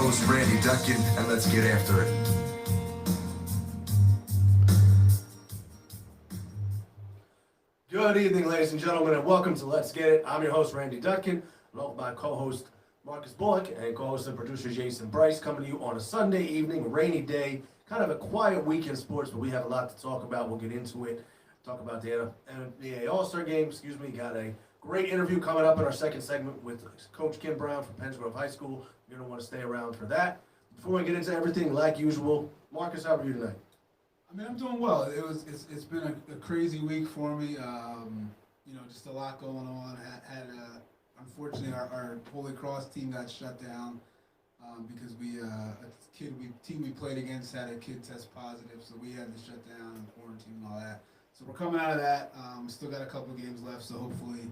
host, Randy Duncan, and let's get after it. Good evening, ladies and gentlemen, and welcome to Let's Get It. I'm your host, Randy Duncan, along with my co-host, Marcus Bullock, and co-host and producer, Jason Bryce, coming to you on a Sunday evening, rainy day, kind of a quiet week in sports, but we have a lot to talk about. We'll get into it. Talk about the NBA All-Star Game. Got a great interview coming up in our second segment with Coach Kim Brown from Penns Grove High School. You're going to want to stay around for that. Before we get into everything, like usual, Marcus, how are you tonight? I mean, I'm doing well. It's been a crazy week for me. Just a lot going on. Unfortunately, our Holy Cross team got shut down because team we played against had a kid test positive, so we had to shut down and quarantine and all that. So we're coming out of that. Still got a couple of games left, so hopefully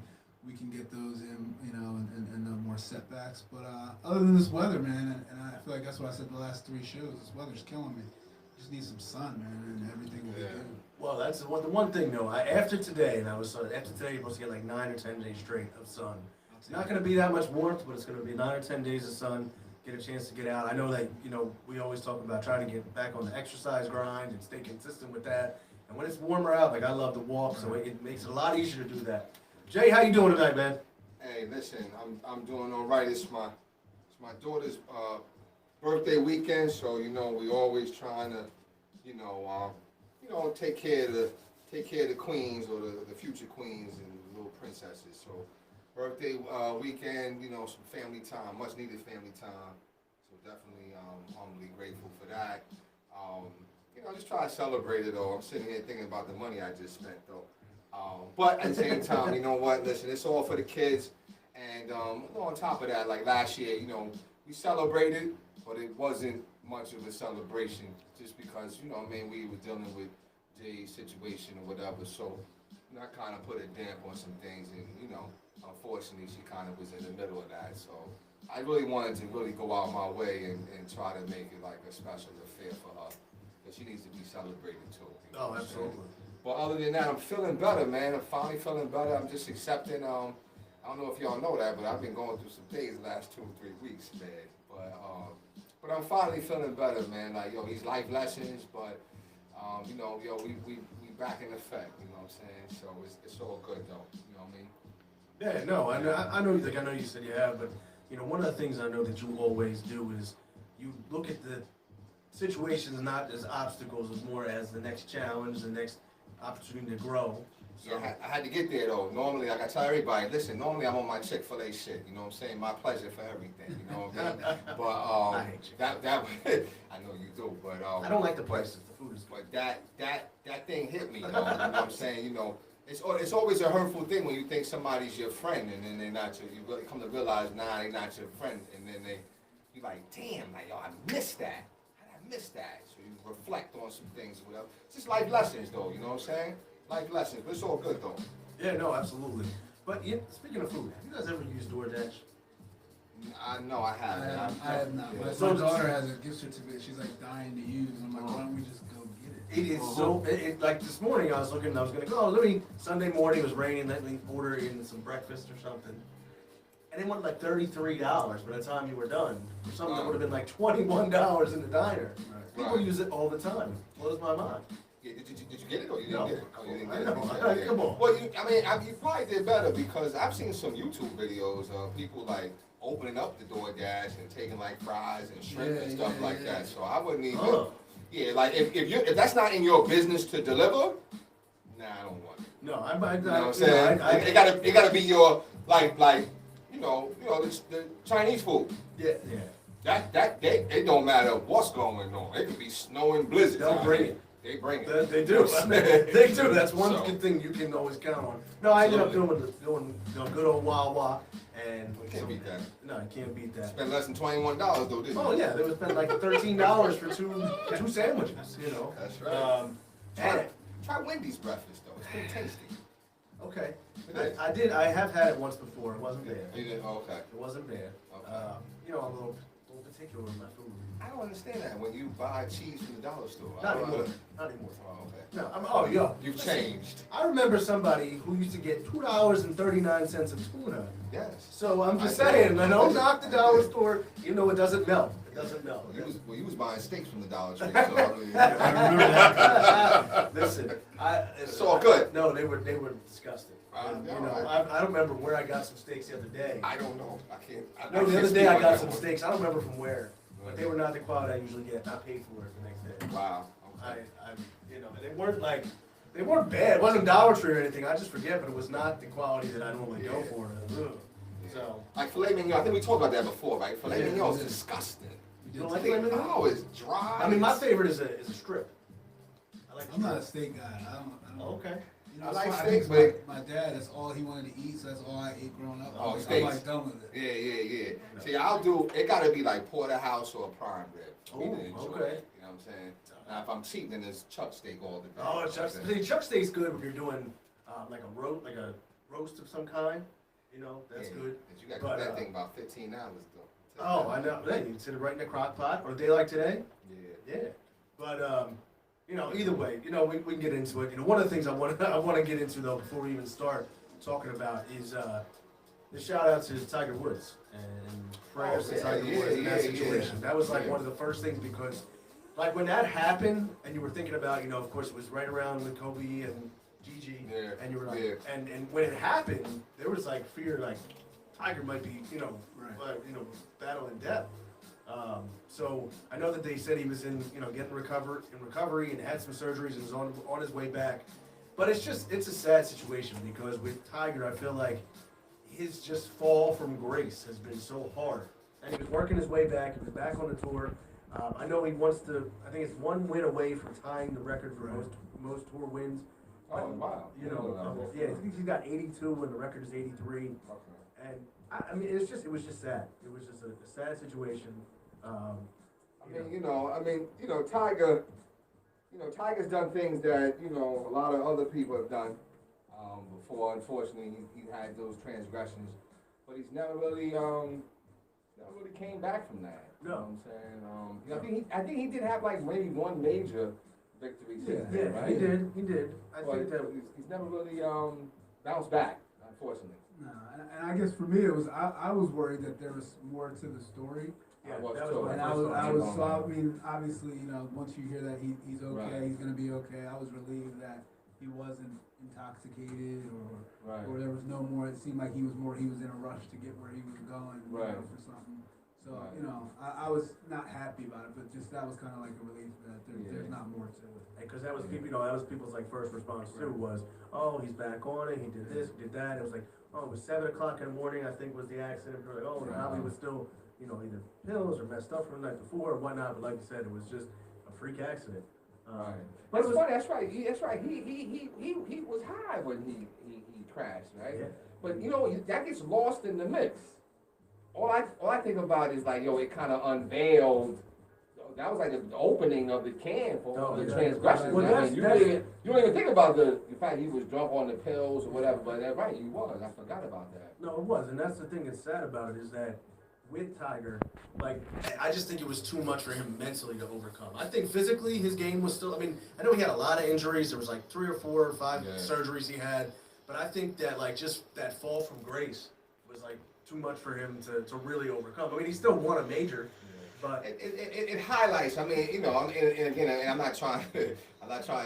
we can get those in, and no more setbacks. But other than this weather, man, and I feel like that's what I said the last three shows. This weather's killing me. Just need some sun, man, and everything will be good. Well, that's the one thing, though. After today, you're supposed to get like 9 or 10 days straight of sun. It's not going to be that much warmth, but it's going to be 9 or 10 days of sun. Get a chance to get out. I know that, we always talk about trying to get back on the exercise grind and stay consistent with that. And when it's warmer out, like I love to walk, so it makes it a lot easier to do that. Jay, how you doing tonight, man? Hey, listen, I'm doing all right. It's my daughter's birthday weekend, so we always trying to, take care of the queens or the future queens and little princesses. So birthday weekend, some family time, much needed family time. So definitely humbly grateful for that. Just try to celebrate it all. I'm sitting here thinking about the money I just spent though. But at the same time, you know what? Listen, it's all for the kids. And on top of that, like last year, we celebrated, but it wasn't much of a celebration just because, we were dealing with Jay's situation or whatever. So I kind of put a damp on some things and, unfortunately she kind of was in the middle of that. So I really wanted to really go out my way and try to make it like a special affair for her. Because she needs to be celebrated too. Oh, absolutely. But other than that, I'm feeling better, man. I'm finally feeling better. I'm just accepting, I don't know if y'all know that, but I've been going through some things the last 2 or 3 weeks, man. But I'm finally feeling better, man. Like, these life lessons, but, we back in effect, you know what I'm saying? So it's all good, though, you know what I mean? Yeah, no, I know you said you have, but, one of the things I know that you always do is you look at the situations not as obstacles, as more as the next challenge, the next opportunity to grow. So. Yeah, I had to get there though. Normally, like I tell everybody, listen, normally I'm on my Chick-fil-A shit, you know what I'm saying? My pleasure for everything, you know what I mean? But I hate you. I know you do, but I don't like the prices, the food is good. But that thing hit me though, you know what I'm saying? It's always a hurtful thing when you think somebody's your friend and then they're not your, you really come to realize, nah, they're not your friend, and then you like, damn, like, I missed that. I missed that. So you reflect on some things or whatever. It's just life lessons though, you know what I'm saying? Life lessons, but it's all good though. Yeah, no, absolutely. But speaking of food, have you guys ever used DoorDash? No, I haven't. I have not. Yeah. My daughter has a gift certificate she's like dying to use. I'm like, why don't we just go get it? It is so, like this morning I was going to go, Sunday morning it was raining, let me order in some breakfast or something. And it went like $33 by the time you were done. For something that would have been like $21 in the diner. Right. People use it all the time. It blows my mind. Yeah, did you get it or you didn't No. get it? Oh, you didn't I get know. it? Come on. Well, you probably did better because I've seen some YouTube videos of people like opening up the DoorDash and taking like fries and shrimp and stuff like that. So I wouldn't even. Yeah, like if that's not in your business to deliver, nah, I don't want it. No, You know what I'm saying? It gotta be your like the Chinese food. Yeah. It don't matter what's going on. It could be snowing blizzards. They'll out bring here. it. They bring it. They do. They do. That's one So. good thing you can always count on. No, I ended up doing good old Wawa, and You can't beat that. No, I can't beat that. Spend less than $21 though, didn't you? Oh yeah, they would spend like $13 for two sandwiches. That's right. And Try Wendy's breakfast though. It's pretty tasty. okay, It is. I have had it once before. It wasn't bad. You did? Oh, okay. It wasn't bad. Okay. A little particular with my food. I don't understand that when you buy cheese from the dollar store. Not anymore. Not anymore. Oh, okay. No, oh, yo. You've changed. I remember somebody who used to get $2.39 of tuna. Yes. So I'm just I saying, did. I don't knock the dollar store, even though it doesn't melt. It doesn't melt. Well, you was buying steaks from the Dollar Tree, so I mean, I remember that. Listen, It's all good. No, they were disgusting. And, yeah, you know, right. I don't remember where I got some steaks the other day. I don't know. I can't. No, the can't other speak day I on got that some one. steaks. I don't remember from where, but they were not the quality I usually get. I paid for it the next day. Wow. I, Okay. you know, they weren't bad. It wasn't Dollar Tree or anything. I just forget, but it was not the quality that I normally go for. Ugh. So, Like filet mignon, I think we talked about that before, right? Filet Yeah. mignon is disgusting. you don't I like think, filet mignon? oh, it's dry. I mean, my favorite is a strip. I like I'm not a strip. steak guy. I don't. Oh, okay. You know, I it's like fine. steak, think my dad, that's all he wanted to eat, so that's all I ate growing up. Oh, I'm steaks. like done with it. Yeah. See, I'll do, it gotta be like porterhouse or prime rib for me to Oh, enjoy okay. it, you know what I'm saying? Now, if I'm cheating, then it's chuck steak all the time. Oh, Chuck steak's good when you're doing like a roast of some kind. You know, that's good. But you got But, that thing about $15 though. Oh, I know. Hey, you sit it right in the crock pot, or a day like today. Yeah. Yeah. But you know, either way, you know, we can get into it. You know, one of the things I want to get into though before we even start talking about is the shout out to Tiger Woods and prayers to Tiger Woods in that situation. That was like one of the first things because, like, when that happened and you were thinking about, you know, of course it was right around with Kobe and Gigi, Yeah, and you were like, yeah. and when it happened, there was like fear, like Tiger might be, you know, battling death. So I know that they said he was in, you know, getting recovery and had some surgeries and was on his way back. But it's a sad situation because with Tiger, I feel like his just fall from grace has been so hard. And he was working his way back. He was back on the tour. I know he wants to. I think it's one win away from tying the record for most tour wins. Oh, wow. You know, yeah, I think he's got 82 and the record is 83. Okay. And I mean, it was just sad. It was just a sad situation. Tiger's done things that, you know, a lot of other people have done before. Unfortunately, he had those transgressions, but he's never really came back from that. You know what I'm saying? I think he did have like maybe one major victory since then, Yeah, right? he did. I But think that. he's never really bounced back, unfortunately. No, and I guess for me it was I was worried that there was more to the story. Yeah, I was that too. was And my I first was, thought. I was, so I mean, obviously, you know, once you hear that he's okay, Right. he's gonna be okay. I was relieved that he wasn't intoxicated Right. or there was no more. It seemed like he was in a rush to get where he was going, you Right. know, for something. So Right. you know, I was not happy about it, but just that was kind of like a relief that there's not more to it. Because that was people, you know, that was people's like first response too was, oh, he's back on it. He did this, he did that. It was like, oh, it was 7 o'clock in the morning. I think was the accident. They're like, oh, and probably was still, you know, either pills or messed up from the night before or whatnot. But like you said, it was just a freak accident. Right. But it That's was, funny. That's right. That's right. He was high when he crashed, right? Yeah. But you know that gets lost in the mix. All I think about is like, yo, it kind of unveiled. That was like the opening of the can for all the yeah. transgressions. Well, I that's- mean, you that's- don't even think about the fact he was drunk on the pills or whatever. But that right, he was. I forgot about that. No, it was, and that's the thing that's sad about it is that with Tiger, like I just think it was too much for him mentally to overcome. I think physically his game was still. I mean, I know he had a lot of injuries. There was like 3 or 4 or 5 Yeah. surgeries he had, but I think that like just that fall from grace was like too much for him to really overcome. I mean, he still won a major, but It highlights. I mean, you know, and again, I'm not trying to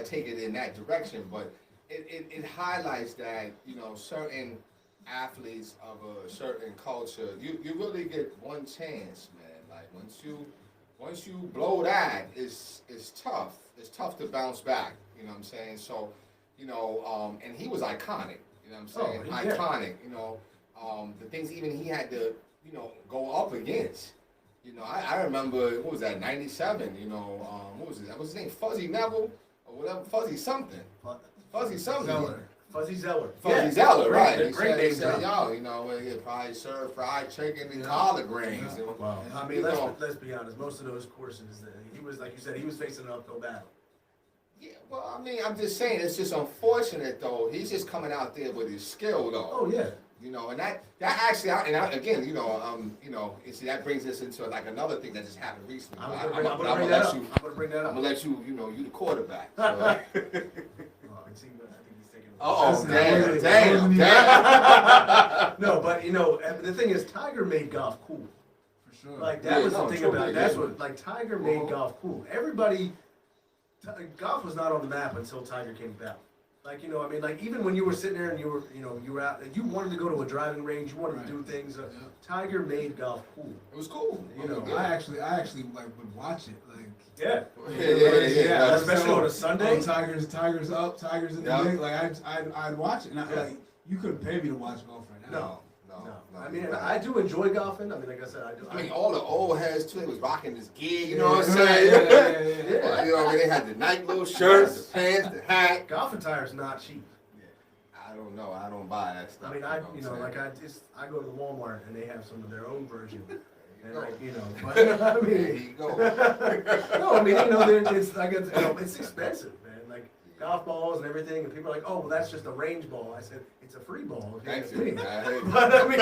take it in that direction, but it highlights that, you know, certain athletes of a certain culture, you really get one chance, man. Like once you blow that, it's tough. It's tough to bounce back. You know what I'm saying? So, you know, and he was iconic. You know what I'm saying? Yeah. Iconic. You know, the things even he had to, you know, go up against. You know, I remember, what was that, 97, you know, what was it? What was his name? Fuzzy Neville? Or whatever, Fuzzy something. Fuzzy something. Zeller. Fuzzy Zeller. Fuzzy Zeller, right. Great, He great said, name. he said, drop. yo, you know, we could probably serve fried chicken and collard greens. Yeah. And, Wow. I you mean, know, let's be honest. Most of those courses, he was like you said, he was facing an uphill battle. yeah, well, I mean, I'm just saying, it's just unfortunate, though. He's just coming out there with his skill, though. Oh yeah. You know, and that actually, again, see, that brings us into like another thing that just happened recently. I'm gonna bring that up. I'm gonna bring that I'm up. gonna let you, you the quarterback. So. Oh, I think he's taking. Oh, Listen, damn. No, but the thing is, Tiger made golf cool. For sure. Like that was the thing true, about it. yeah. That's what Tiger made golf cool. Everybody, golf was not on the map until Tiger came about. Like like even when you were sitting there and you were out, you wanted to go to a driving range, you wanted to do things. Tiger made golf cool. It was cool. I actually like would watch it, like. Yeah. Yeah. Especially on a Sunday. Oh, Tigers up, Tigers in the league. Like I'd watch it, and like you couldn't pay me to watch golf right now. No. I mean, I do enjoy golfing. I mean, like I said, I do. I mean, all the old heads too. They was rocking this gig. You know what I'm saying? Yeah. You know, they had the night little shirts, the pants, the hat. Golf attire's not cheap. I don't know. I don't buy that stuff. I mean, I go to Walmart and they have some of their own version. And but I mean, There you go. no, I mean, it's expensive, man. Like golf balls and everything, and people are like, oh, well, that's just a range ball. I said, it's a free ball. If Thanks, you man. ask me. But I mean,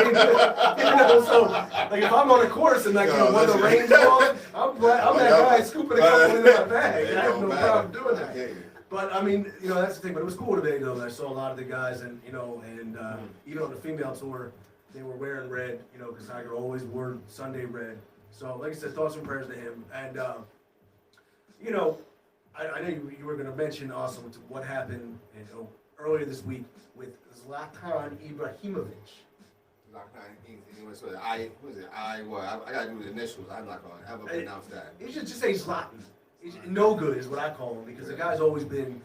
so like if I'm on a course and one of the range balls, I'm that guy scooping a couple into my bag. I have no problem doing that. But I mean, that's the thing. But it was cool today, though. I saw a lot of the guys, and even on the female tour, they were wearing red. Because Tiger always wore Sunday red. So, like I said, thoughts and prayers to him. And I know you were going to mention also what happened earlier this week with Zlatan Ibrahimovic. I gotta do the initials. I'm not gonna ever pronounce that. You should just say Zlatan. No good is what I call him, because the guy has always been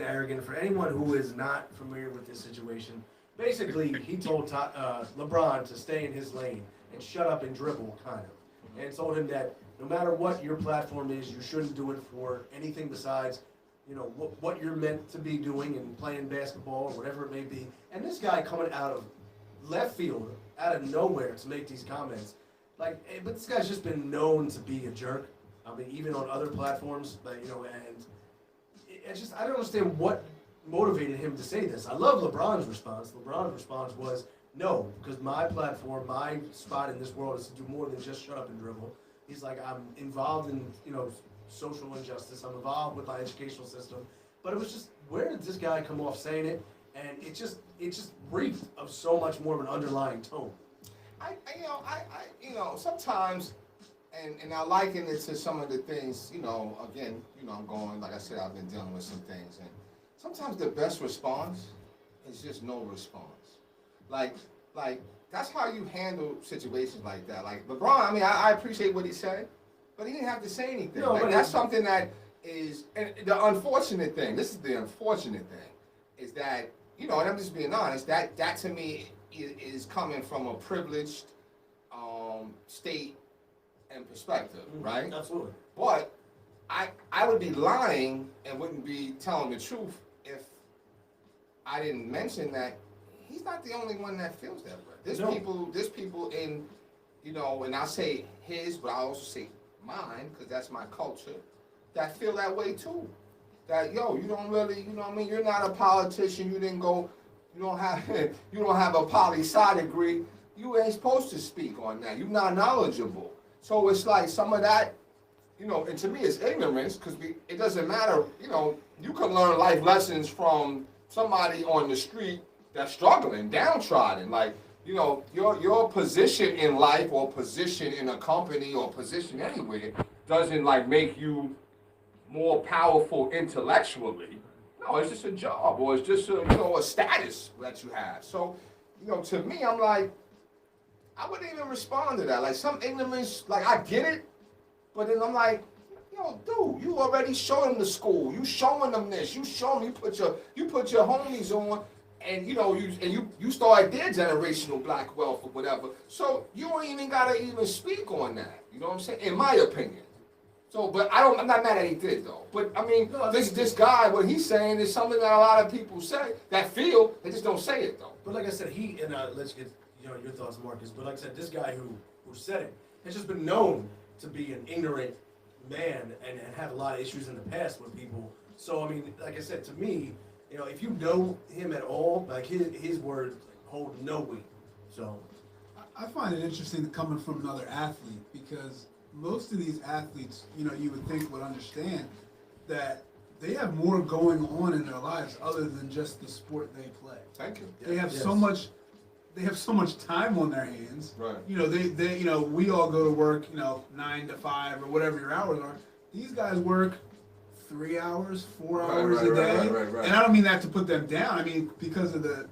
arrogant. For anyone who is not familiar with this situation, basically he told LeBron to stay in his lane and shut up and dribble, kind of, and told him that no matter what your platform is, you shouldn't do it for anything besides what you're meant to be doing and playing basketball or whatever it may be. And this guy coming out of left field, out of nowhere, to make these comments, but this guy's just been known to be a jerk. I mean, even on other platforms, and I don't understand what motivated him to say this. I love LeBron's response. LeBron's response was, no, because my platform, my spot in this world is to do more than just shut up and dribble. He's like, I'm involved in, social injustice. I'm involved with my educational system. But it was just, where did this guy come off saying it? And it just reeked of so much more of an underlying tone. Sometimes, and I liken it to some of the things, again, I'm going, like I said, I've been dealing with some things, and sometimes the best response is just no response. Like that's how you handle situations like that. Like LeBron, I mean, I appreciate what he said, but he didn't have to say anything. No, but that's something that is, and the unfortunate thing, this is the unfortunate thing, is that, and I'm just being honest, that to me is coming from a privileged state and perspective, right? Absolutely. But I would be lying and wouldn't be telling the truth if I didn't mention that he's not the only one that feels that way. There's people in, and I say his, but I also say mine, because that's my culture, that feel that way too. That you don't really, you're not a politician. You didn't go, you don't have a poli-sci degree. You ain't supposed to speak on that. You're not knowledgeable. So it's like some of that, and to me it's ignorance, because it doesn't matter, you can learn life lessons from somebody on the street that's struggling, downtrodden. Like, your position in life or position in a company or position anywhere doesn't make you more powerful intellectually. No, it's just a job, or it's just a status that you have. So, to me, I'm like, I wouldn't even respond to that. Like some ignorance, I get it, but then I'm like, dude, you already showed them the school. You showing them this. You show them. You put your homies on, and you started their generational black wealth or whatever. So you don't even gotta even speak on that. You know what I'm saying? In my opinion. So, but I'm not mad that he did though. But I mean, this guy, what he's saying is something that a lot of people say that feel, they just don't say it though. But like I said, let's get your thoughts, Marcus. But like I said, this guy who said it has just been known to be an ignorant man and have a lot of issues in the past with people. So I mean, like I said, to me, if you know him at all, like his words, hold no weight. So I find it interesting coming from another athlete because most of these athletes, you would think would understand that they have more going on in their lives other than just the sport they play. Thank you. They have Yes. so much. They have so much time on their hands. Right. They we all go to work, 9 to 5 or whatever your hours are. These guys work 3 hours, 4 Right, hours right, a day. right. And I don't mean that to put them down. I mean because of the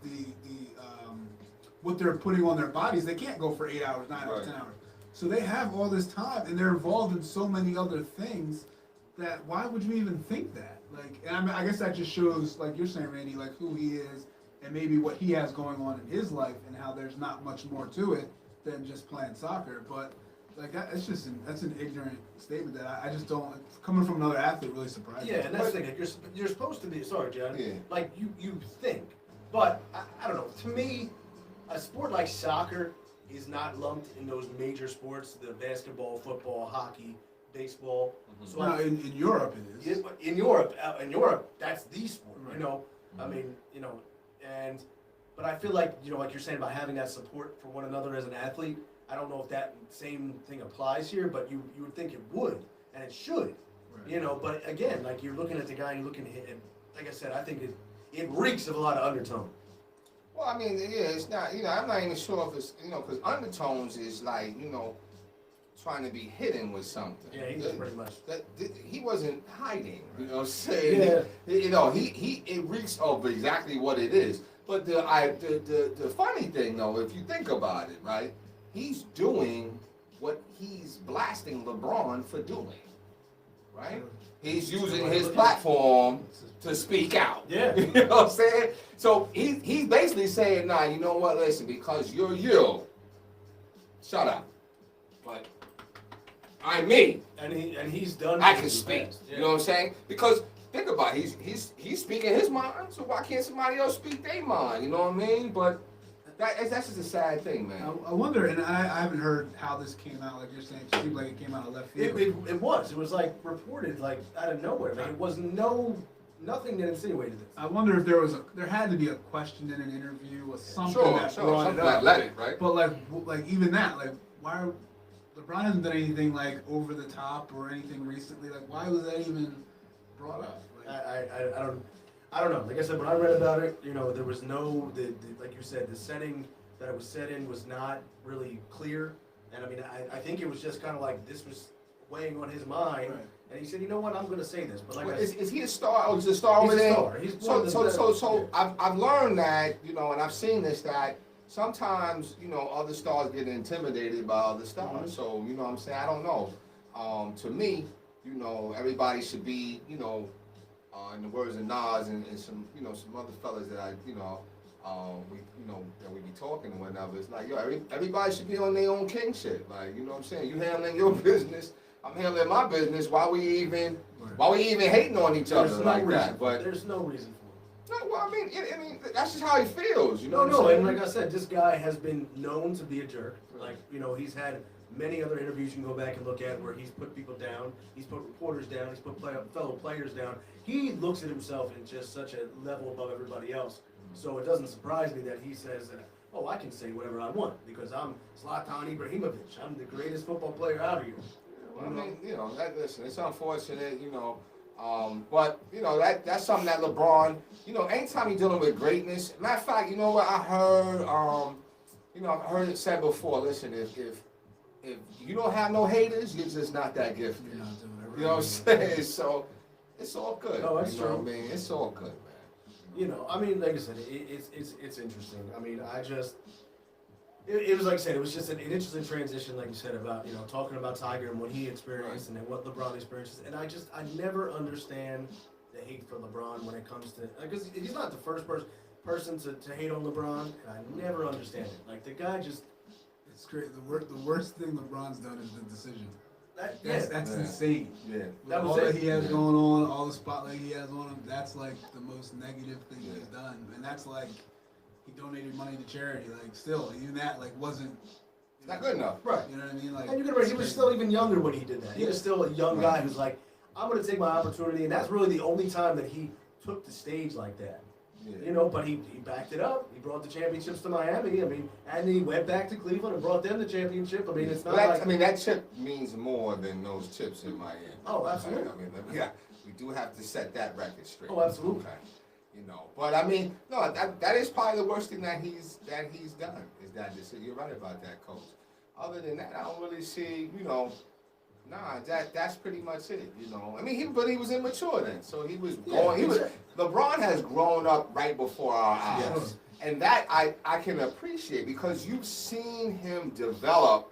what they're putting on their bodies, they can't go for 8 hours, 9 hours, Right. 10 hours. So they have all this time and they're involved in so many other things that why would you even think that? Like, and I guess that just shows, like you're saying, Randy, like who he is and maybe what he has going on in his life and how there's not much more to it than just playing soccer. But like that's an ignorant statement that I just don't, coming from another athlete, really surprised me. yeah, and that's the thing. Like, you're supposed to be. Sorry, John. Yeah. Like you think, but I don't know. To me, a sport like soccer is not lumped in those major sports: the basketball, football, hockey, baseball. So Now, in Europe it is. in Europe, that's the sport. Right. I mean, but I feel like like you're saying about having that support for one another as an athlete. I don't know if that same thing applies here, but you would think it would, and it should. Right. But again, like you're looking at the guy, you're looking at him. Like I said, I think it reeks of a lot of undertone. Well, I mean, yeah, it's not, I'm not even sure if it's, because undertones is like, trying to be hidden with something. Yeah, he's pretty much. He wasn't hiding, you know what I'm saying? Yeah. It reeks of exactly what it is. But the funny thing, though, if you think about it, right, he's doing what he's blasting LeBron for doing, right? He's using his platform to speak out. Yeah. You know what I'm saying? So he's basically saying, nah, you know what, listen, because you're you, shut up. But I'm me. And he's done. I it can in the speak. past. You know what I'm saying? Because think about it, he's speaking his mind, so why can't somebody else speak their mind? You know what I mean? But that's just a sad thing, man. I wonder, and I haven't heard how this came out. Like you're saying, it seemed like it came out of left field. It was like reported like out of nowhere. Like it was nothing that insinuated this. I wonder if there had to be a question in an interview or something that brought something it like up. let it, right? But like even that, like why LeBron hasn't done anything like over the top or anything recently. Like why was that even brought up? Like, I don't know. Like I said, when I read about it, there was no like you said, the setting that it was set in was not really clear. And I mean, I think it was just kind of like this was weighing on his mind, Right. and he said, you know what, I'm going to say this. But like Well, I said, is he a star? Or is he a star he's over a there? star. He's one of the So I've learned that, and I've seen this, that sometimes, other stars get intimidated by other stars. Mhm. So, you know what I'm saying? I don't know. To me, everybody should be, in the words of Nas and some, some other fellas that that we be talking and whatnot. It's like, everybody should be on their own king shit. Like, you know what I'm saying? You handling your business, I'm handling my business. Why we even hating on each other like that? But there's no reason for it. no, well, I mean, that's just how he feels. You know No, what I'm no, saying? and like I said, this guy has been known to be a jerk. Like, he's had many other interviews you can go back and look at where he's put people down, he's put reporters down, he's put fellow players down. He looks at himself in just such a level above everybody else. So it doesn't surprise me that he says that, oh, I can say whatever I want because I'm Zlatan Ibrahimovic. I'm the greatest football player out here. Well, I mean, listen, it's unfortunate, but that's something that LeBron, anytime you're dealing with greatness. Matter of fact, you know what I heard? I've heard it said before. Listen, if you don't have no haters, you're just not that gifted. you're not doing it You know what I'm saying? So it's all good. No, that's you know true. what I mean? It's all good, man. I mean, like I said, it's interesting. I mean, it was like I said, it was just an interesting transition, like you said, about, talking about Tiger and what he experienced and then what LeBron experiences. And I never understand the hate for LeBron when it comes to, because he's not the first person to hate on LeBron, and I never understand it. Like, the guy just, It's great. The worst thing LeBron's done is the decision. that's That's Yeah. insane. Yeah. With That was all that it. he has Yeah. going on, all the spotlight he has on him, that's like the most negative thing Yeah. he's done. And that's like he donated money to charity. Like still, even that like wasn't It's not good enough. right. You know what I mean? Like And you can remember, he was still even younger when he did that. He was still a young guy who's like, I'm going to take my opportunity, and that's really the only time that he took the stage like that. Yeah. You know, but he backed it up. He brought the championships to Miami. I mean, and he went back to Cleveland and brought them the championship. I mean, it's not like. I mean, that chip means more than those chips in Miami. Oh, absolutely. I mean, yeah, we do have to set that record straight. Oh, absolutely. Okay. You know, but I mean, no, that is probably the worst thing that he's done is that decision. You're right about that, Coach. Other than that, I don't really see, you know, that's pretty much it. You know, I mean, but he was immature then, so he was going. LeBron has grown up right before our eyes, Yes. and that I can appreciate because you've seen him develop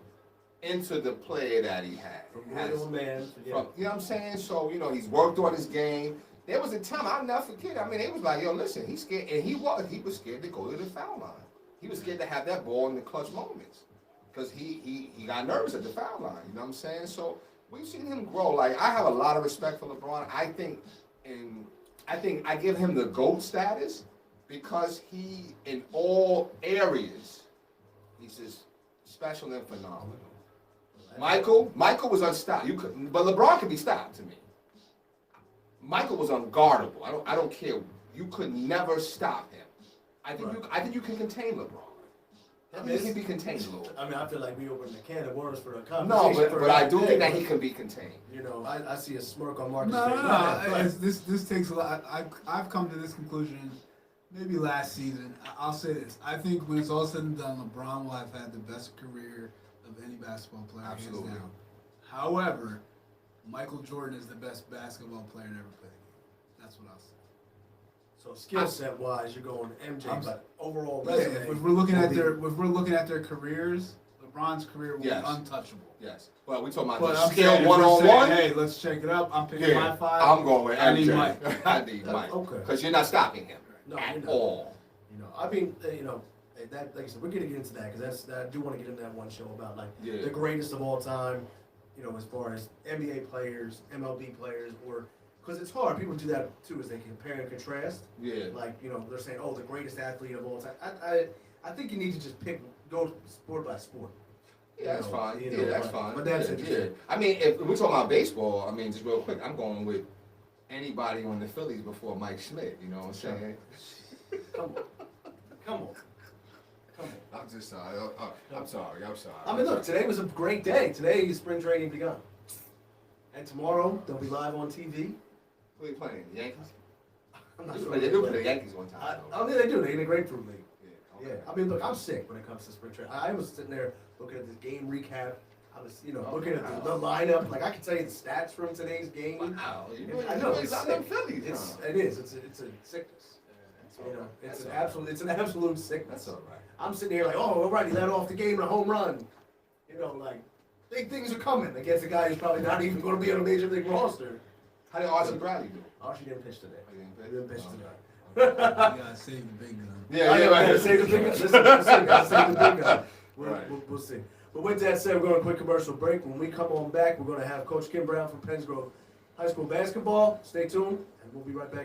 into the player that he had. From little man. You know what I'm saying? So, you know, he's worked on his game. There was a time, I'll never forget, I mean, it was like, yo, listen, he's scared, and he was scared to go to the foul line. He was scared to have that ball in the clutch moments because he got nervous at the foul line, you know what I'm saying? So we've seen him grow. Like, I have a lot of respect for LeBron. I think I give him the GOAT status because he, in all areas, he's just special and phenomenal. Michael was unstoppable. But LeBron could be stopped to me. Michael was unguardable. I don't care. You could never stop him. I think you can contain LeBron. I mean, he can be contained a little. I mean, I feel like we opened a can of worms for a conversation. No, but I do think that but, he can be contained. You know, I see a smirk on Marcus' No, face. This takes a lot. I've come to this conclusion maybe last season. I'll say this. I think when it's all said and done, LeBron will have had the best career of any basketball player hands Absolutely. down. However, Michael Jordan is the best basketball player to ever play the game. That's what I'll say. So skill set wise, you're going MJ, but overall Yeah, resume. if we're looking at their careers, LeBron's career will Yes. be untouchable. Yes. Well, we talking about But the I'm skill saying, if one we're on saying, one. hey, let's check it up. I'm picking my five. I'm going with MJ. I need Mike. I need Mike. Okay. Because you're not stopping him No, at you're not. all. You know, I mean, you know, that like I said, we're gonna get into that because I do want to get into that one show about like Yeah. the greatest of all time. You know, as far as NBA players, MLB players, or because it's hard. People do that too, as they compare and contrast. Yeah. Like, you know, they're saying, oh, the greatest athlete of all time. I think you need to just go sport by sport. Yeah, that's fine. You Yeah, know, that's but- fine. but that's yeah, interesting. yeah. I mean, if we're talking about baseball, I mean, just real quick, I'm going with anybody on the Phillies before Mike Schmidt. You know what I'm saying? Come on. Come on. I'm just sorry. I'm sorry. I mean, look, today was a great day. Today is spring training begun. And tomorrow, they'll be live on TV. Who are you playing? The Yankees? I'm not They sure. do play the Yankees one time. I mean, they do. They're in a grapefruit league. Yeah. Yeah. I mean, look, I'm sick when it comes to spring training. I was sitting there looking at the game recap. I was, you know, looking at the lineup. Like, I can tell you the stats from today's game. Wow. I know, it's not sick. them Phillies. It is. It's a sickness. You know, it's an absolute sickness. That's all right. I'm sitting here like, oh, all right, he let off the game in a home run. You know, like, big things are coming against a guy who's probably not even going to be on a major league roster. How did Archie Bradley do? Archie didn't pitch today. Oh, he He didn't pitch Oh, today. You gotta save the big gun. Yeah, I know, right. gotta save the big guy. Listen, gotta save the big guy. Right. We'll see. But with that said, we're going to a quick commercial break. When we come on back, we're going to have Coach Kim Brown from Penns Grove High School basketball. Stay tuned, and we'll be right back.